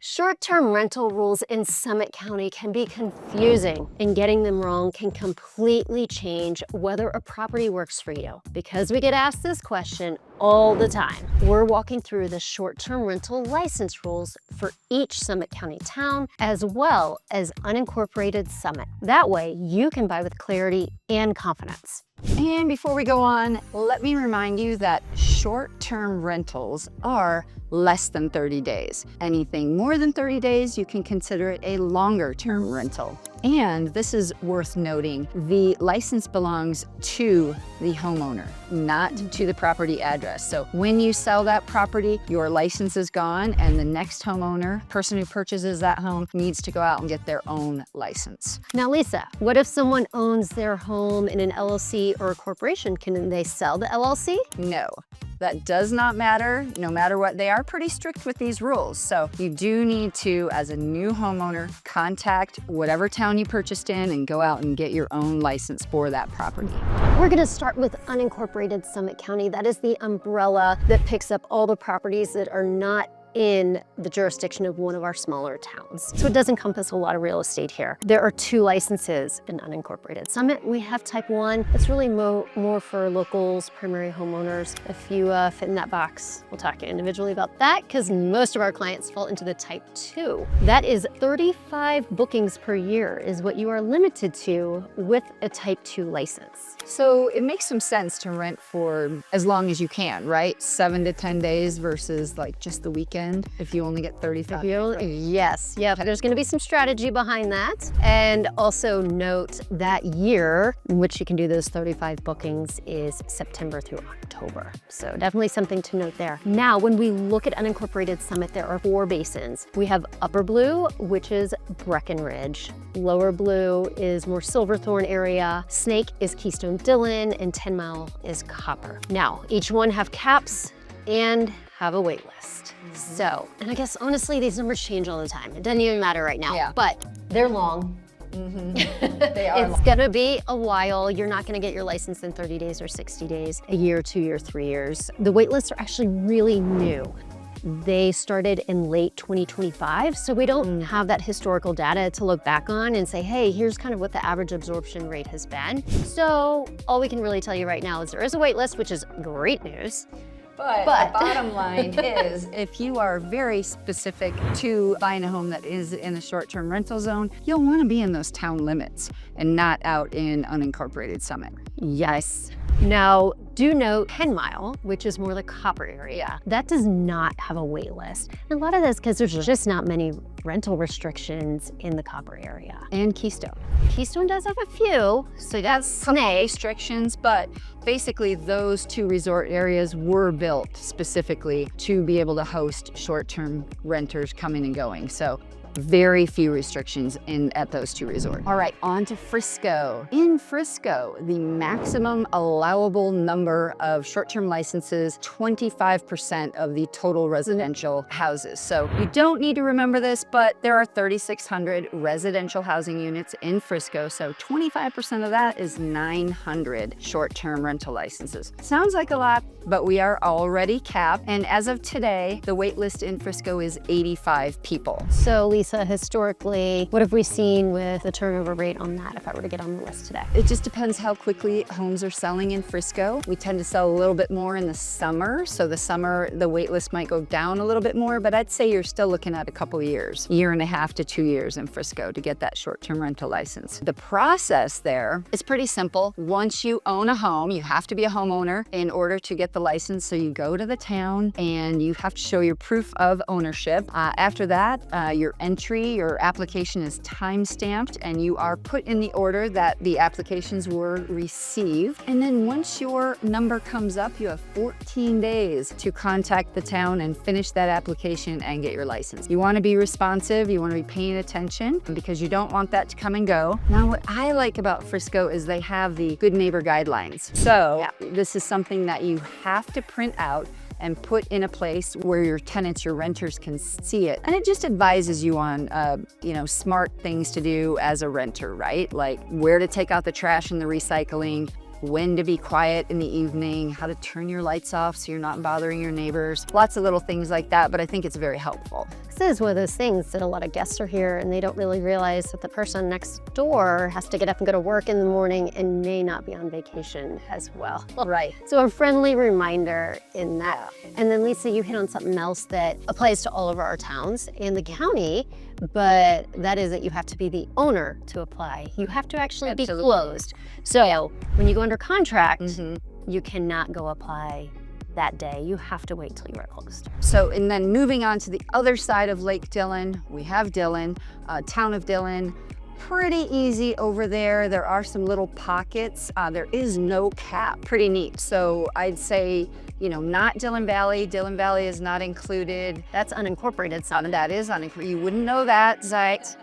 Short-term rental rules in Summit County can be confusing, and getting them wrong can completely change whether a property works for you. Because we get asked this question all the time, we're walking through the short-term rental license rules for each Summit County town, as well as unincorporated Summit. That way, you can buy with clarity and confidence. And before we go on, let me remind you that short-term rentals are less than 30 days. Anything more than 30 days, you can consider it a longer-term rental. And this is worth noting, the license belongs to the homeowner, not to the property address. So when you sell that property, your license is gone, and the next homeowner, person who purchases that home, needs to go out and get their own license. Now, Lisa, what if someone owns their home in an LLC or a corporation? Can they sell the LLC? No. That does not matter, no matter what. They are pretty strict with these rules. So you do need to, as a new homeowner, contact whatever town you purchased in and go out and get your own license for that property. We're gonna start with unincorporated Summit County. That is the umbrella that picks up all the properties that are not in the jurisdiction of one of our smaller towns. So it does encompass a lot of real estate here. There are 2 licenses in unincorporated Summit. We have type 1. It's really more for locals, primary homeowners. If you fit in that box, we'll talk individually about that because most of our clients fall into the type 2. That is 35 bookings per year is what you are limited to with a type 2 license. So it makes some sense to rent for as long as you can, right? 7 to 10 days versus like just the weekend if you only get 35. Yes, yeah. There's gonna be some strategy behind that. And also note that year in which you can do those 35 bookings is September through October. So definitely something to note there. Now, when we look at unincorporated Summit, there are 4 basins. We have Upper Blue, which is Breckenridge. Lower Blue is more Silverthorne area. Snake is Keystone, Dillon, and 10 Mile is Copper. Now, each one have caps and have a wait list. So, and I guess honestly, these numbers change all the time. It doesn't even matter right now, but they're long. They are It's gonna be a while. You're not gonna get your license in 30 days or 60 days, a year, 2 years, 3 years. The wait lists are actually really new. They started in late 2025, so we don't have that historical data to look back on and say, hey, here's kind of what the average absorption rate has been. So all we can really tell you right now is there is a wait list, which is great news. But the bottom line is, if you are very specific to buying a home that is in the short-term rental zone, you'll want to be in those town limits and not out in unincorporated Summit. Yes. Now, do note 10 Mile, which is more the Copper area. That does not have a wait list. And a lot of that's because there's just not many rental restrictions in the Copper area. And Keystone. Keystone does have a few, so that's Snake restrictions, but basically those 2 resort areas were built specifically to be able to host short-term renters coming and going. So very few restrictions at those 2 resorts. All right, on to Frisco. In Frisco, the maximum allowable number of short-term licenses, 25% of the total residential houses. So you don't need to remember this, but there are 3,600 residential housing units in Frisco. So 25% of that is 900 short-term rental licenses. Sounds like a lot, but we are already capped. And as of today, the wait list in Frisco is 85 people. So Lisa, historically, what have we seen with the turnover rate on that if I were to get on the list today? It just depends how quickly homes are selling in Frisco. We tend to sell a little bit more in the summer. So the summer, the wait list might go down a little bit more, but I'd say you're still looking at a couple years, 1.5 to 2 years in Frisco to get that short-term rental license. The process there is pretty simple. Once you own a home, you have to be a homeowner in order to get the license. So you go to the town and you have to show your proof of ownership. After that, your your application is time-stamped and you are put in the order that the applications were received. And then once your number comes up, you have 14 days to contact the town and finish that application and get your license. You want to be responsive, you want to be paying attention because you don't want that to come and go. Now, what I like about Frisco is they have the good neighbor guidelines. So this is something that you have to print out and put in a place where your tenants, your renters can see it. And it just advises you on, smart things to do as a renter, right? Like where to take out the trash and the recycling, when to be quiet in the evening, how to turn your lights off so you're not bothering your neighbors. Lots of little things like that, but I think it's very helpful. this is one of those things that a lot of guests are here and they don't really realize that the person next door has to get up and go to work in the morning and may not be on vacation as well. Right. So a friendly reminder in that. And then Lisa, you hit on something else that applies to all of our towns and the county, but that is that you have to be the owner to apply. You have to actually be closed. So when you go under contract, you cannot go apply that day. You have to wait till you are closed. So, and then moving on to the other side of Lake Dillon, we have Dillon, town of Dillon. Pretty easy over there. There are some little pockets. There is no cap. Pretty neat. So I'd say, you know, not Dillon Valley. Dillon Valley is not included. That's unincorporated. That is unincorporated. You wouldn't know that, Zeit.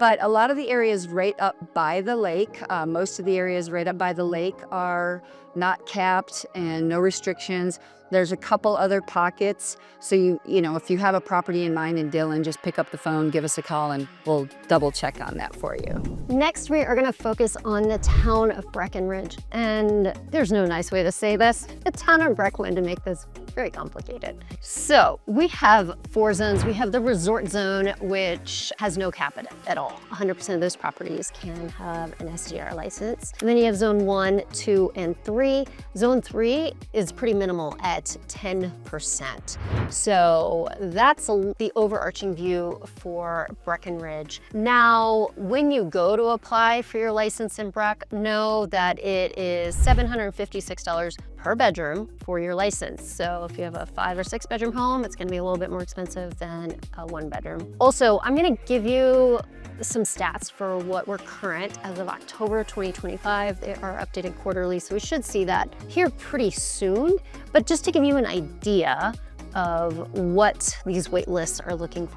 But a lot of the areas right up by the lake, most of the areas right up by the lake are not capped and no restrictions. There's a couple other pockets. So you know, if you have a property in mind in Dillon, just pick up the phone, give us a call, and we'll double check on that for you. Next, we are going to focus on the town of Breckenridge. And there's no nice way to say this. The town of Breckenridge to make this very complicated. So we have 4 zones. We have the resort zone, which has no cap at all. 100% of those properties can have an SDR license. And then you have zone 1, 2, and 3. Zone 3 is pretty minimal at 10%. So that's the overarching view for Breckenridge. Now, when you go to apply for your license in Breck, know that it is $756 per bedroom for your license. So if you have a 5 or 6 bedroom home, it's gonna be a little bit more expensive than a 1 bedroom. Also, I'm gonna give you some stats for what we're current as of October 2025. They are updated quarterly, so we should see that here pretty soon. But just to give you an idea of what these wait lists are looking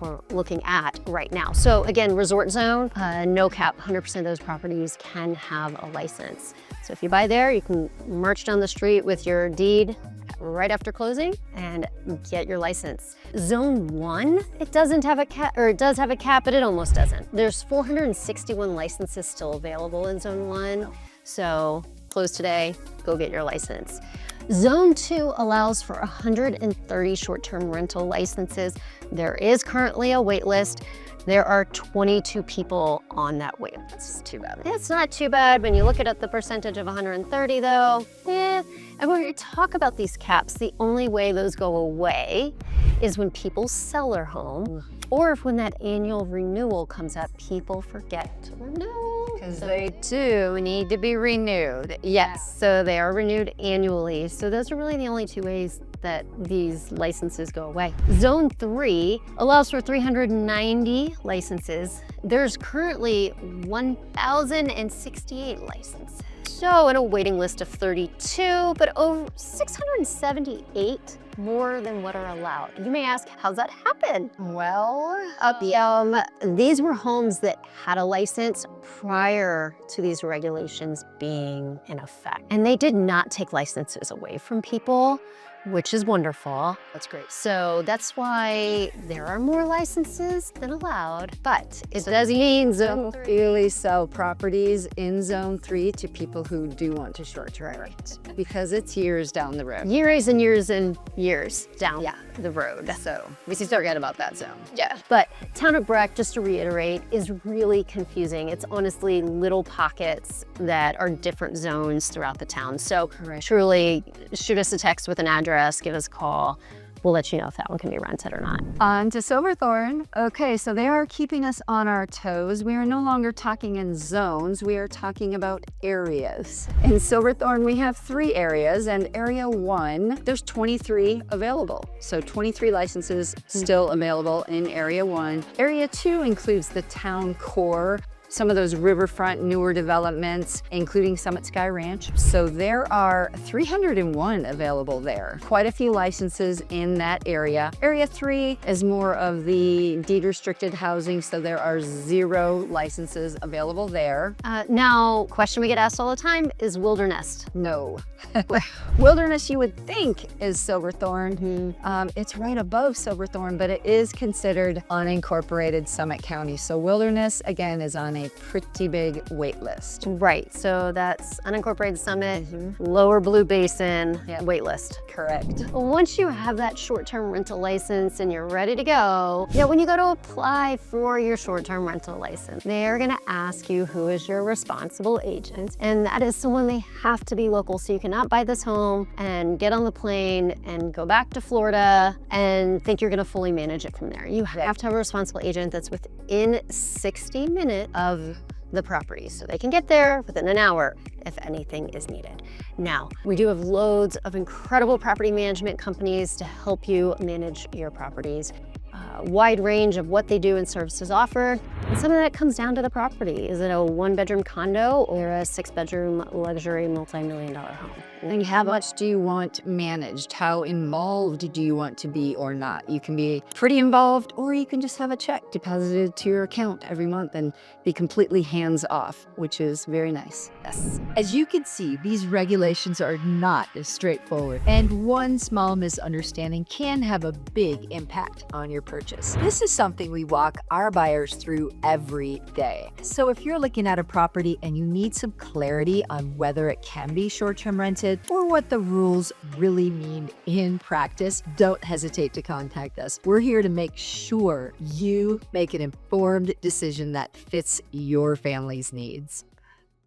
at right now. So again, resort zone, no cap, 100% of those properties can have a license. So if you buy there, you can march down the street with your deed right after closing and get your license. Zone 1, it doesn't have a cap, or it does have a cap, but it almost doesn't. There's 461 licenses still available in Zone 1. So close today, go get your license. Zone 2 allows for 130 short-term rental licenses. There is currently a wait list. There are 22 people on that wait list. It's too bad. It's not too bad when you look at the percentage of 130 though. And when we talk about these caps, the only way those go away is when people sell their home, or if when that annual renewal comes up, people forget to renew. Because they do need to be renewed. Yes, so they are renewed annually. So those are really the only 2 ways that these licenses go away. Zone 3 allows for 390 licenses. There's currently 1,068 licenses. So in a waiting list of 32, but over 678 more than what are allowed. You may ask, how's that happen? Well, these were homes that had a license prior to these regulations being in effect. And they did not take licenses away from people, which is wonderful. That's great. So that's why there are more licenses than allowed, but it does mean Zone 3. Really sell properties in Zone 3 to people who do want to short-term rent, because it's years down the road. Years and years and years down the road. So we should forget about that zone. Yeah, but Town of Breck, just to reiterate, is really confusing. It's honestly little pockets that are different zones throughout the town. So truly, shoot us a text with an address, give us a call. We'll let you know if that one can be rented or not. On to Silverthorne. Okay, so they are keeping us on our toes. We are no longer talking in zones, we are talking about areas. In Silverthorne, we have 3 areas, and area 1, there's 23 available. So 23 licenses still available in area 1. Area 2 includes the town core, some of those riverfront newer developments, including Summit Sky Ranch. So there are 301 available there. Quite a few licenses in that area. Area 3 is more of the deed restricted housing, so there are 0 licenses available there. Now, question we get asked all the time is Wilderness. No. Wilderness, you would think, is Silverthorne. It's right above Silverthorne, but it is considered unincorporated Summit County. So Wilderness, again, is unincorporated. a pretty big wait list. Right, so that's Unincorporated Summit, Lower Blue Basin, Yep. Waitlist. Correct. Once you have that short-term rental license and you're ready to go, when you go to apply for your short-term rental license, they're gonna ask you who is your responsible agent, and that is someone they have to be local, so you cannot buy this home and get on the plane and go back to Florida and think you're gonna fully manage it from there. You have to have a responsible agent that's within 60 minutes of the property, so they can get there within an hour if anything is needed. Now, we do have loads of incredible property management companies to help you manage your properties. Wide range of what they do and services offered. And some of that comes down to the property. Is it a one-bedroom condo or a 6-bedroom luxury multi-million-dollar home? And how much do you want managed? How involved do you want to be or not? You can be pretty involved, or you can just have a check deposited to your account every month and be completely hands off, which is very nice. Yes. As you can see, these regulations are not as straightforward, and one small misunderstanding can have a big impact on your purchase. This is something we walk our buyers through every day. So if you're looking at a property and you need some clarity on whether it can be short-term rented or what the rules really mean in practice, don't hesitate to contact us. We're here to make sure you make an informed decision that fits your family's needs.